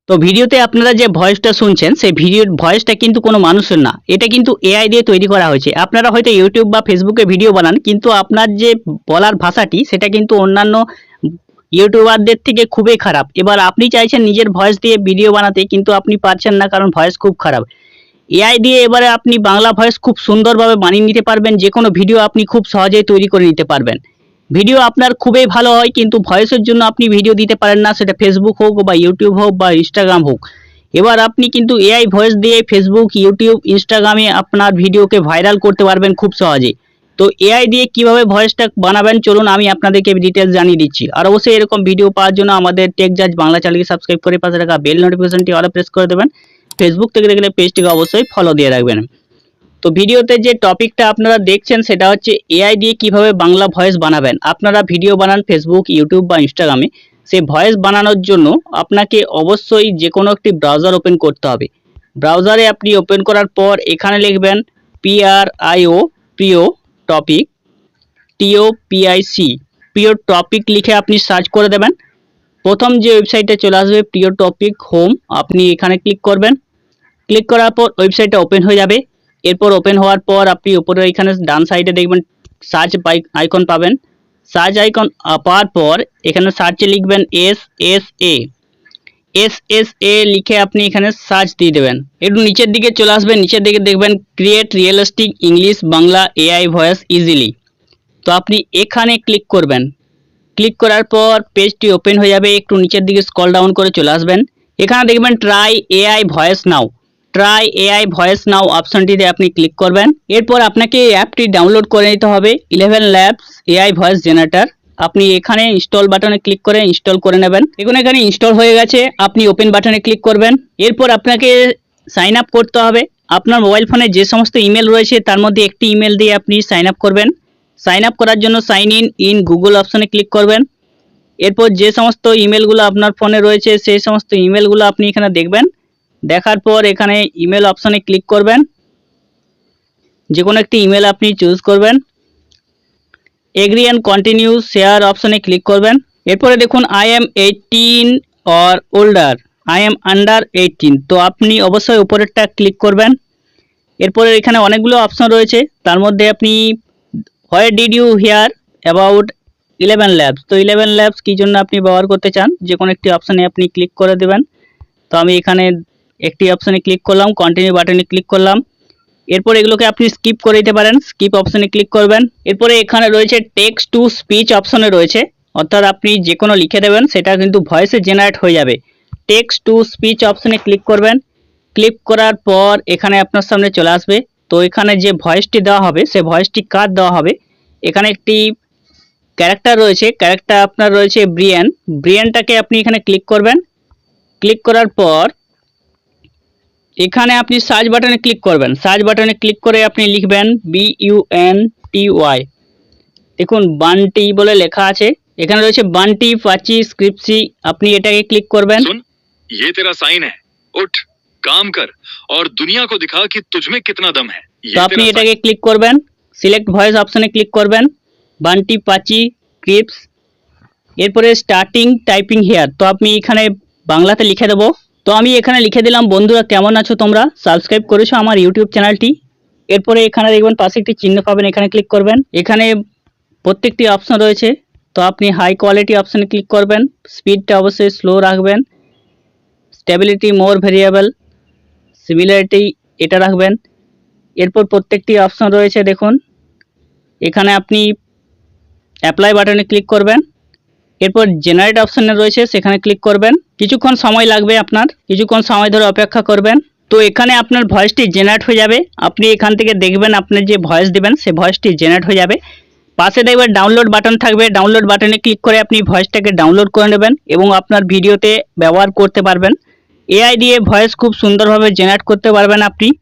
তো ভিডিওতে আপনারা যে ভয়েসটা শুনছেন সেই ভিডিওর ভয়েসটা কিন্তু কোনো মানুষের না, এটা কিন্তু এআই দিয়ে তৈরি করা হয়েছে। আপনারা হয়তো ইউটিউব বা ফেসবুকে ভিডিও বানান, কিন্তু আপনার যে বলার ভাষাটি সেটা কিন্তু অন্যান্য ইউটিউবারদের থেকে খুবই খারাপ। এবার আপনি চাইছেন নিজের ভয়েস দিয়ে ভিডিও বানাতে, কিন্তু আপনি পারছেন না কারণ ভয়েস খুব খারাপ। এআই দিয়ে এবারে আপনি বাংলা ভয়েস খুব সুন্দরভাবে বানিয়ে নিতে পারবেন, যে কোনো ভিডিও আপনি খুব সহজেই তৈরি করে নিতে পারবেন। ভিডিও আপনার খুবই ভালো হয়, কিন্তু ভয়েসের জন্য আপনি ভিডিও দিতে পারেন না, সেটা ফেসবুক হোক বা ইউটিউব হোক বা ইনস্টাগ্রাম হোক। এবার আপনি কিন্তু এআই ভয়েস দিয়ে ফেসবুক, ইউটিউব, ইনস্টাগ্রামে আপনার ভিডিওকে ভাইরাল করতে পারবেন খুব সহজে। তো এআই দিয়ে কিভাবে ভয়েসটা বানাবেন চলুন আমি আপনাদেরকে ডিটেলস জানিয়ে দিচ্ছি। আর অবশ্যই এরকম ভিডিও পাওয়ার জন্য আমাদের টেক জাজ বাংলা চ্যানেলকে সাবস্ক্রাইব করে পাশে রাখা বেল নোটিফিকেশনটি অলে প্রেস করে দেবেন। ফেসবুক থেকে দেখলে পেজটিকে অবশ্যই ফলো দিয়ে রাখবেন। তো ভিডিওতে যে টপিকটা আপনারা দেখছেন সেটা হচ্ছে এআই দিয়ে কিভাবে বাংলা ভয়েস বানাবেন। আপনারা ভিডিও বানান ফেসবুক, ইউটিউব বা ইনস্টাগ্রামে, সেই ভয়েস বানানোর জন্য আপনাকে অবশ্যই যে কোনো একটি ব্রাউজার ওপেন করতে হবে। ব্রাউজারে আপনি ওপেন করার পর এখানে লিখবেন PRIO প্রিয় টপিক, TOPIC প্রিয় টপিক লিখে আপনি সার্চ করে দেবেন। প্রথম যে ওয়েবসাইটে চলে আসবে প্রিয় টপিক হোম, আপনি এখানে ক্লিক করবেন। ক্লিক করার পর ওয়েবসাইটটা ওপেন হয়ে যাবে। এরপর ওপেন হওয়ার পর আপনি উপরে এখানে ডান সাইডে দেখবেন সার্চ আইকন পাবেন। সার্চ আইকন পাওয়ার পর এখানে সার্চে লিখবেন SSA লিখে আপনি এখানে সার্চ দিয়ে দেবেন। একটু নিচের দিকে চলে আসবেন, নিচের দিকে দেখবেন create realistic English Bangla AI voice easily. তো আপনি এখানে ক্লিক করবেন। ক্লিক করার পর পেজটি ওপেন হয়ে যাবে। একটু নিচের দিকে স্ক্রল ডাউন করে চলে আসবেন। এখানে দেখবেন ট্রাই এআই ভয়েস নাও, ট্রাই এআই ভয়েস নাও অপশনটিতে আপনি ক্লিক করবেন। এরপর আপনাকে এই অ্যাপটি ডাউনলোড করে নিতে হবে, 11 ল্যাবস এআই ভয়েস জেনারেটর। আপনি এখানে ইনস্টল বাটনে ক্লিক করে ইনস্টল করে নেবেন। দেখুন এখানে ইনস্টল হয়ে গেছে, আপনি ওপেন বাটনে ক্লিক করবেন। এরপর আপনাকে সাইন আপ করতে হবে। আপনার মোবাইল ফোনে যে সমস্ত ইমেল রয়েছে তার মধ্যে একটি ইমেল দিয়ে আপনি সাইন আপ করবেন। সাইন আপ করার জন্য সাইন ইন গুগল অপশনে ক্লিক করবেন। এরপর যে সমস্ত ইমেলগুলো আপনার ফোনে রয়েছে সেই সমস্ত ইমেলগুলো আপনি এখানে দেখবেন। দেখার পর এখানে ইমেল অপশনে ক্লিক করবেন। যে কোনো একটি ইমেল আপনি চুজ করবেন। এগ্রি অ্যান্ড কন্টিনিউ শেয়ার অপশনে ক্লিক করবেন। এরপরে দেখুন I am 18 or older, I am under 18, তো আপনি অবশ্যই উপরেরটা ক্লিক করবেন। এরপরে এখানে অনেকগুলো অপশন রয়েছে, তার মধ্যে আপনি where did you hear about 11 labs, তো 11 ল্যাবস কী জন্য আপনি ব্যবহার করতে চান যে কোনো একটি অপশানে আপনি ক্লিক করে দেবেন। তো আমি এখানে একটি অপশানে ক্লিক করলাম, কন্টিনিউ বাটনে ক্লিক করলাম। এরপর এগুলোকে আপনি স্কিপ করে দিতে পারেন, স্কিপ অপশানে ক্লিক করবেন। এরপরে এখানে রয়েছে টেক্সট টু স্পিচ অপশানে রয়েছে, অর্থাৎ আপনি যে কোনো লিখে দেবেন সেটা কিন্তু ভয়েসে জেনারেট হয়ে যাবে। টেক্সট টু স্পিচ অপশানে ক্লিক করবেন। ক্লিক করার পর এখানে আপনার সামনে চলে আসবে। তো এখানে যে ভয়েসটি দেওয়া হবে সে ভয়েসটি কার দেওয়া হবে, এখানে একটি ক্যারেক্টার রয়েছে, ক্যারেক্টার আপনার রয়েছে ব্রিয়ান, ব্রিয়ানটাকে আপনি এখানে ক্লিক করবেন। ক্লিক করার পর এখানে আপনি সার্চ বাটনে ক্লিক করবেন। সার্চ বাটনে ক্লিক করে আপনি লিখবেন BUNTY, দেখুন বান্টি বলে লেখা আছে, এখানে রয়েছে বান্টি পাচি স্ক্রিপ্সি, আপনি এটাকে ক্লিক করবেন। सुन, ये तेरा साइन है, उठ, काम कर और दुनिया को दिखा कि तुझ में कितना दम है। তো আপনি এটাকে ক্লিক করবেন, সিলেক্ট ভয়েস অপশনে ক্লিক করবেন, বান্টি পাচি স্ক্রিপ্টস। এরপরে স্টার্টিং টাইপিং হেয়ার, তো আপনি এখানে বাংলাতে লিখে দেবো। তো আমি এখানে লিখে দিলাম বন্ধুরা কেমন আছো তোমরা, সাবস্ক্রাইব করেছো আমার ইউটিউব চ্যানেলটি। এরপরে এখানে দেখবেন পাশে একটি চিহ্ন পাবেন, এখানে ক্লিক করবেন। এখানে প্রত্যেকটি অপশন রয়েছে, তো আপনি হাই কোয়ালিটি অপশানে ক্লিক করবেন। স্পিডটা অবশ্যই স্লো রাখবেন। স্টেবিলিটি মোর ভেরিয়েবল, সিমিলারিটি এটা রাখবেন। এরপর প্রত্যেকটি অপশন রয়েছে দেখুন, এখানে আপনি অ্যাপ্লাই বাটনে ক্লিক করবেন। এরপর জেনারেট অপশানে রয়েছে সেখানে ক্লিক করবেন। কিছুক্ষণ সময় লাগবে, আপনার কিছুক্ষণ সময় ধরে অপেক্ষা করবেন। তো এখানে আপনার ভয়েসটি জেনারেট হয়ে যাবে। আপনি এখান থেকে দেখবেন আপনি যে ভয়েস দেবেন সে ভয়েসটি জেনারেট হয়ে যাবে। পাশে দেখবেন ডাউনলোড বাটন থাকবে, ডাউনলোড বাটনে ক্লিক করে আপনি ভয়েসটাকে ডাউনলোড করে নেবেন এবং আপনার ভিডিওতে ব্যবহার করতে পারবেন। এআই দিয়ে ভয়েস খুব সুন্দরভাবে জেনারেট করতে পারবেন আপনি।